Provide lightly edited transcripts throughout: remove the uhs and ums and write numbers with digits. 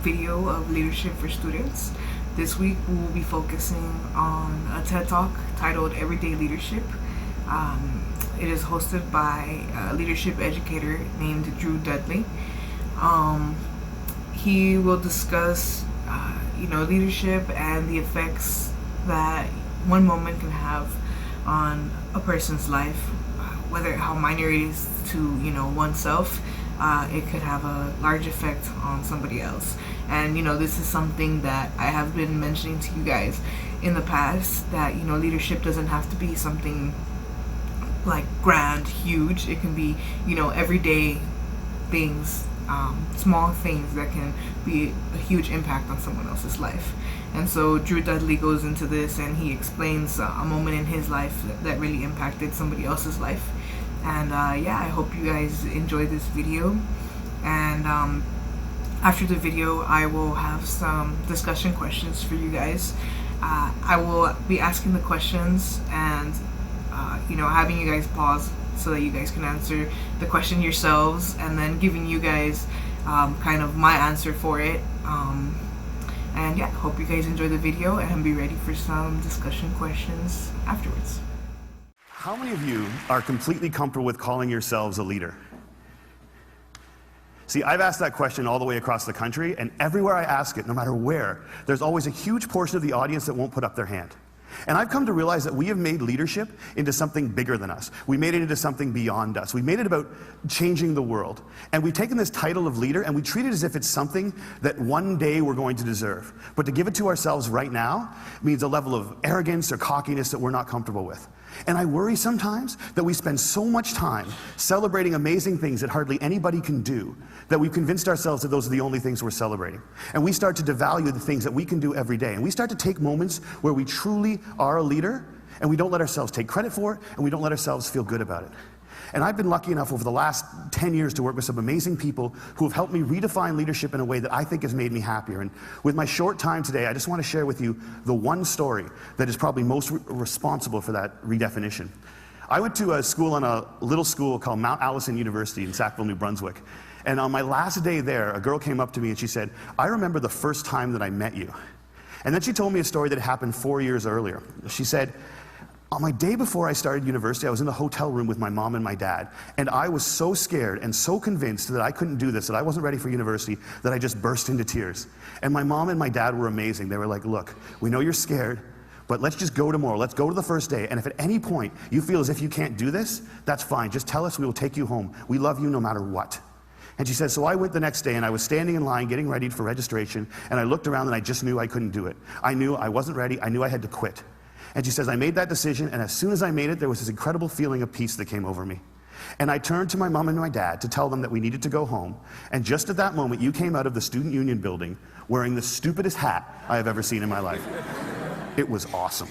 video of leadership for students. This week we will be focusing on a TED Talk titled Everyday Leadership. It is hosted by a leadership educator named Drew Dudley. He will discuss leadership and the effects that one moment can have on a person's life, whether how minor it is to oneself. It could have a large effect on somebody else. And this is something that I have been mentioning to you guys in the past, that leadership doesn't have to be something like grand, huge. It can be everyday things, small things that can be a huge impact on someone else's life. And so Drew Dudley goes into this and he explains a moment in his life that really impacted somebody else's life. And I hope you guys enjoy this video. And after the video, I will have some discussion questions for you guys. I will be asking the questions and having you guys pause so that you guys can answer the question yourselves, and then giving you guys kind of my answer for it. Hope you guys enjoy the video and be ready for some discussion questions afterwards. How many of you are completely comfortable with calling yourselves a leader? See, I've asked that question all the way across the country, and everywhere I ask it, no matter where, there's always a huge portion of the audience that won't put up their hand. And I've come to realize that we have made leadership into something bigger than us. We made it into something beyond us. We made it about changing the world. And we've taken this title of leader and we treat it as if it's something that one day we're going to deserve. But to give it to ourselves right now means a level of arrogance or cockiness that we're not comfortable with. And I worry sometimes that we spend so much time celebrating amazing things that hardly anybody can do, that we've convinced ourselves that those are the only things we're celebrating. And we start to devalue the things that we can do every day. And we start to take moments where we truly are a leader, and we don't let ourselves take credit for it, and we don't let ourselves feel good about it. And I've been lucky enough over the last 10 years to work with some amazing people who have helped me redefine leadership in a way that I think has made me happier. And with my short time today, I just want to share with you the one story that is probably most responsible for that redefinition. I went to a school on a little school called Mount Allison University in Sackville, New Brunswick. And on my last day there, a girl came up to me and she said, "I remember the first time that I met you." And then she told me a story that happened 4 years earlier. She said, "On my day before I started university, I was in the hotel room with my mom and my dad, and I was so scared and so convinced that I couldn't do this, that I wasn't ready for university, that I just burst into tears. And my mom and my dad were amazing. They were like, 'Look, we know you're scared, but let's just go tomorrow. Let's go to the first day. And if at any point you feel as if you can't do this, that's fine. Just tell us, we will take you home. We love you no matter what.'" And she said, so I went the next day and I was standing in line getting ready for registration, and I looked around and I just knew I couldn't do it. I knew I wasn't ready. I knew I had to quit. And she says, I made that decision, and as soon as I made it, there was this incredible feeling of peace that came over me. And I turned to my mom and my dad to tell them that we needed to go home. And just at that moment, you came out of the Student Union building wearing the stupidest hat I have ever seen in my life. It was awesome.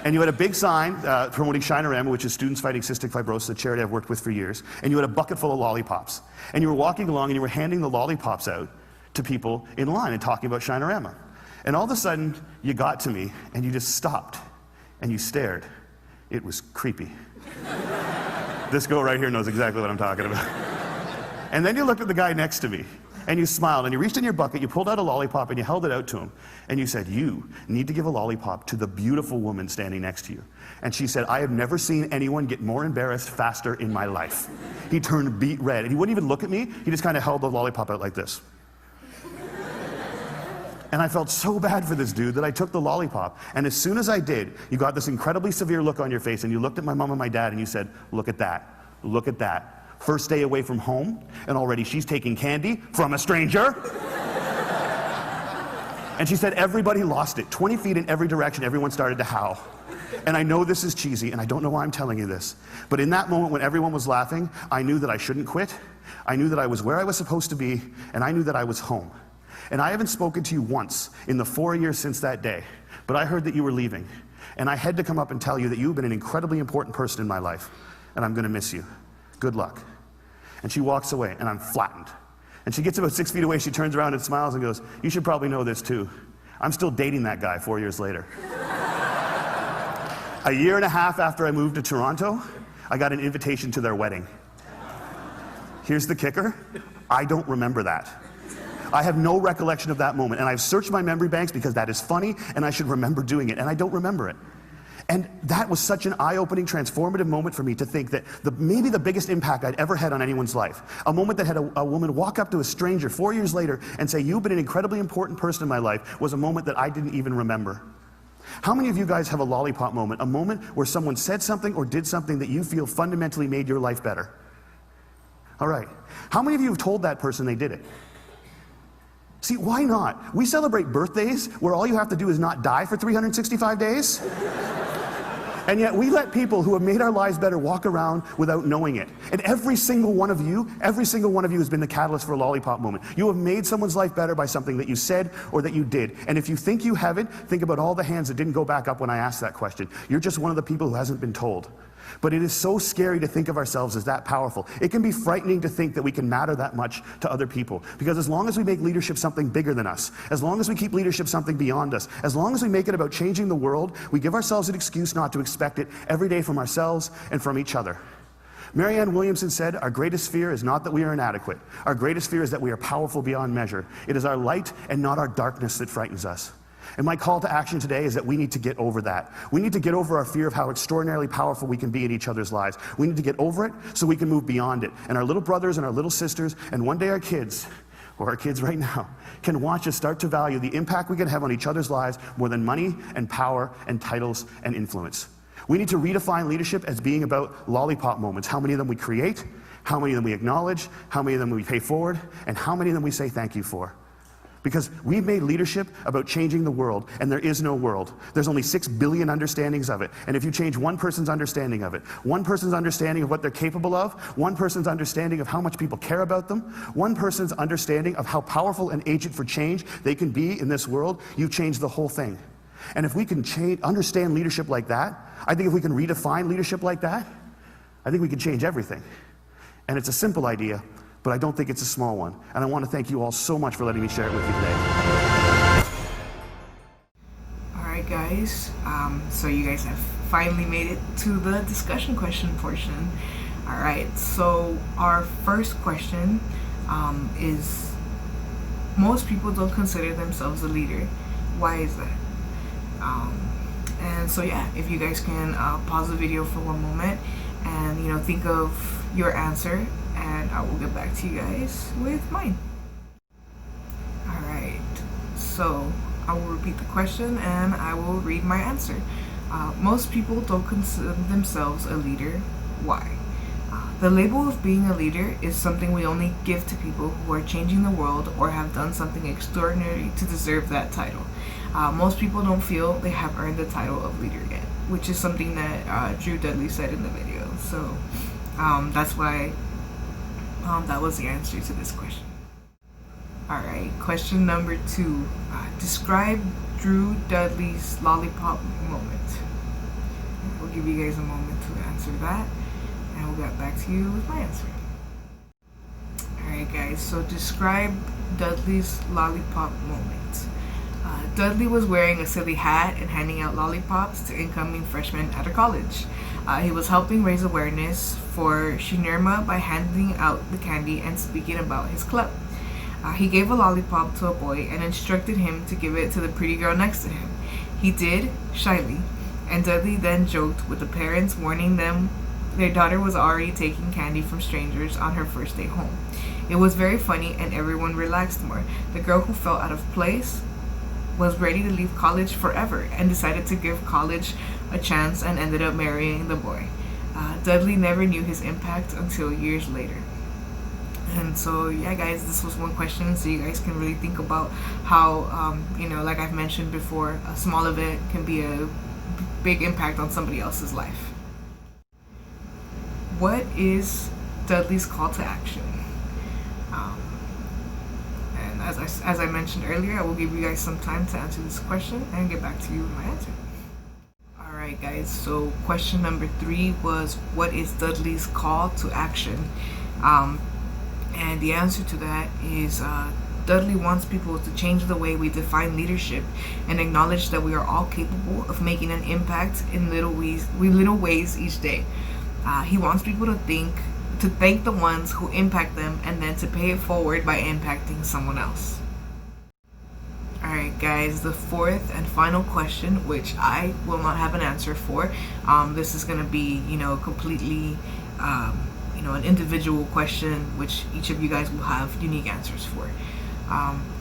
And you had a big sign promoting Shinorama, which is Students Fighting Cystic Fibrosis, a charity I've worked with for years. And you had a bucket full of lollipops. And you were walking along and you were handing the lollipops out to people in line and talking about Shinorama. And all of a sudden, you got to me and you just stopped and you stared. It was creepy. This girl right here knows exactly what I'm talking about. And then you looked at the guy next to me and you smiled and you reached in your bucket, you pulled out a lollipop and you held it out to him. And you said, "You need to give a lollipop to the beautiful woman standing next to you." And she said, "I have never seen anyone get more embarrassed faster in my life." He turned beet red and he wouldn't even look at me. He just kind of held the lollipop out like this. And I felt so bad for this dude that I took the lollipop. And as soon as I did, you got this incredibly severe look on your face and you looked at my mom and my dad and you said, "Look at that, look at that. First day away from home, and already she's taking candy from a stranger." And she said everybody lost it. 20 feet in every direction, everyone started to howl. And I know this is cheesy, and I don't know why I'm telling you this, but in that moment when everyone was laughing, I knew that I shouldn't quit. I knew that I was where I was supposed to be, and I knew that I was home. And I haven't spoken to you once in the 4 years since that day, but I heard that you were leaving. And I had to come up and tell you that you've been an incredibly important person in my life, and I'm gonna miss you. Good luck. And she walks away, and I'm flattened. And she gets about 6 feet away, she turns around and smiles and goes, "You should probably know this too. I'm still dating that guy 4 years later." A year and a half after I moved to Toronto, I got an invitation to their wedding. Here's the kicker, I don't remember that. I have no recollection of that moment. And I've searched my memory banks because that is funny and I should remember doing it. And I don't remember it. And that was such an eye-opening, transformative moment for me to think that maybe the biggest impact I'd ever had on anyone's life, a moment that had a woman walk up to a stranger 4 years later and say, "You've been an incredibly important person in my life," was a moment that I didn't even remember. How many of you guys have a lollipop moment, a moment where someone said something or did something that you feel fundamentally made your life better? All right. How many of you have told that person they did it? See, why not? We celebrate birthdays where all you have to do is not die for 365 days. And yet we let people who have made our lives better walk around without knowing it. And every single one of you has been the catalyst for a lollipop moment. You have made someone's life better by something that you said or that you did. And if you think you haven't, think about all the hands that didn't go back up when I asked that question. You're just one of the people who hasn't been told. But it is so scary to think of ourselves as that powerful. It can be frightening to think that we can matter that much to other people. Because as long as we make leadership something bigger than us, as long as we keep leadership something beyond us, as long as we make it about changing the world, we give ourselves an excuse not to expect it every day from ourselves and from each other. Marianne Williamson said, "Our greatest fear is not that we are inadequate. Our greatest fear is that we are powerful beyond measure. It is our light and not our darkness that frightens us." And my call to action today is that we need to get over that. We need to get over our fear of how extraordinarily powerful we can be in each other's lives. We need to get over it so we can move beyond it. And our little brothers and our little sisters, and one day our kids, or our kids right now, can watch us start to value the impact we can have on each other's lives more than money and power and titles and influence. We need to redefine leadership as being about lollipop moments. How many of them we create, how many of them we acknowledge, how many of them we pay forward, and how many of them we say thank you for. Because we've made leadership about changing the world, and there is no world. There's only 6 billion understandings of it. And if you change one person's understanding of it, one person's understanding of what they're capable of, one person's understanding of how much people care about them, one person's understanding of how powerful an agent for change they can be in this world, you've changed the whole thing. And if we can understand leadership like that, I think if we can redefine leadership like that, I think we can change everything. And it's a simple idea, but I don't think it's a small one. And I want to thank you all so much for letting me share it with you today. All right, guys. So you guys have finally made it to the discussion question portion. All right. So our first question is: most people don't consider themselves a leader. Why is that? And so yeah, if you guys can pause the video for one moment and think of your answer, and I will get back to you guys with mine. Alright, so I will repeat the question and I will read my answer. Most people don't consider themselves a leader. Why? The label of being a leader is something we only give to people who are changing the world or have done something extraordinary to deserve that title. Most people don't feel they have earned the title of leader yet, which is something that Drew Dudley said in the video. So that's why that was the answer to this question. Alright, question number 2. Describe Drew Dudley's lollipop moment. We'll give you guys a moment to answer that, and we'll get back to you with my answer. Alright guys, so describe Dudley's lollipop moment. Dudley was wearing a silly hat and handing out lollipops to incoming freshmen at a college. He was helping raise awareness for Shinerma by handing out the candy and speaking about his club. He gave a lollipop to a boy and instructed him to give it to the pretty girl next to him. He did, shyly, and Dudley then joked with the parents, warning them their daughter was already taking candy from strangers on her first day home. It was very funny and everyone relaxed more. The girl who felt out of place was ready to leave college forever and decided to give college a chance and ended up marrying the boy. Dudley never knew his impact until years later. And so yeah guys, this was one question, so you guys can really think about how like I've mentioned before, a small event can be a big impact on somebody else's life. What is Dudley's call to action? And as I mentioned earlier, I will give you guys some time to answer this question and get back to you with my answer. Alright guys, so question number 3 was, what is Dudley's call to action? And the answer to that is Dudley wants people to change the way we define leadership and acknowledge that we are all capable of making an impact in little ways each day. He wants people to think to thank the ones who impact them, and then to pay it forward by impacting someone else. Alright guys, the fourth and final question, which I will not have an answer for. This is going to be, completely, an individual question, which each of you guys will have unique answers for.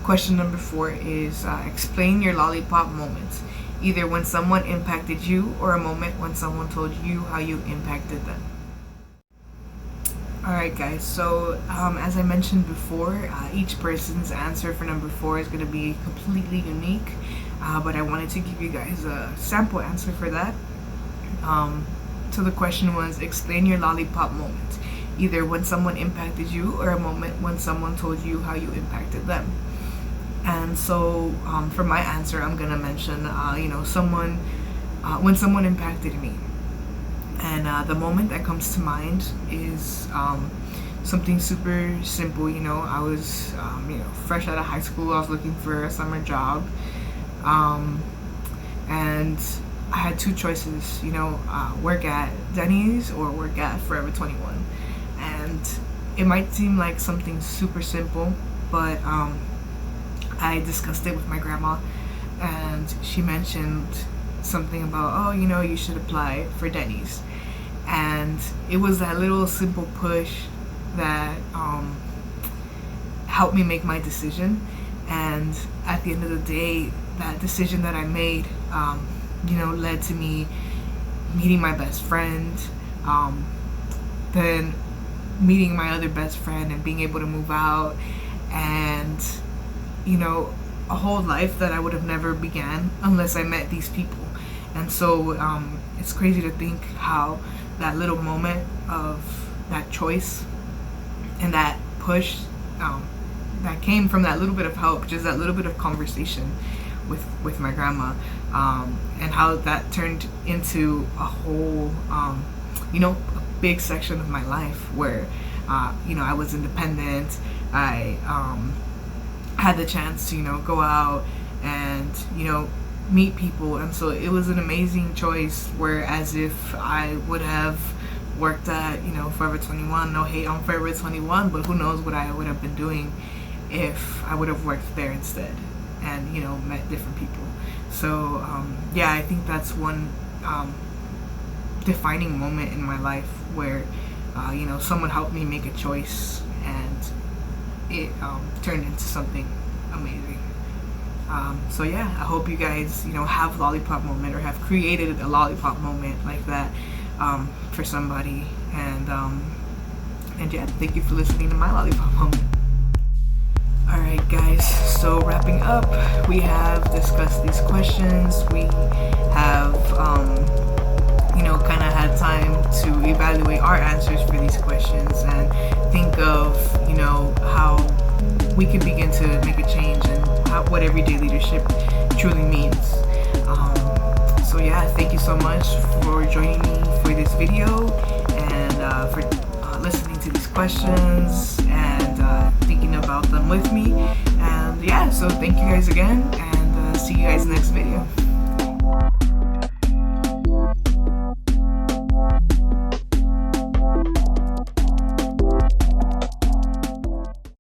Question number 4 is, explain your lollipop moment. Either when someone impacted you, or a moment when someone told you how you impacted them. Alright guys, so as I mentioned before, each person's answer for number 4 is going to be completely unique, but I wanted to give you guys a sample answer for that. So the question was, explain your lollipop moment, either when someone impacted you, or a moment when someone told you how you impacted them. And so for my answer, I'm going to mention, when someone impacted me. And the moment that comes to mind is something super simple. I was fresh out of high school. I was looking for a summer job, and I had two choices. Work at Denny's or work at Forever 21. And it might seem like something super simple, but I discussed it with my grandma, and she mentioned something about, you should apply for Denny's. And it was that little simple push that helped me make my decision. And at the end of the day, that decision that I made led to me meeting my best friend, then meeting my other best friend, and being able to move out, and a whole life that I would have never began unless I met these people. And so it's crazy to think how that little moment of that choice and that push that came from that little bit of help, just that little bit of conversation with my grandma, and how that turned into a whole a big section of my life where I was independent. I had the chance to go out and meet people, and so it was an amazing choice. Whereas if I would have worked at Forever 21, no hate on Forever 21, but who knows what I would have been doing if I would have worked there instead, and met different people. So I think that's one defining moment in my life where someone helped me make a choice, and it turned into something amazing. I hope you guys have lollipop moment, or have created a lollipop moment like that for somebody. And thank you for listening to my lollipop moment. Alright guys, so wrapping up, we have discussed these questions. We have kind of had time to evaluate our answers for these questions, and think of how we can begin to make a change, and what everyday leadership truly means. Thank you so much for joining me for this video, and for listening to these questions, and thinking about them with me. And so thank you guys again, and see you guys next video.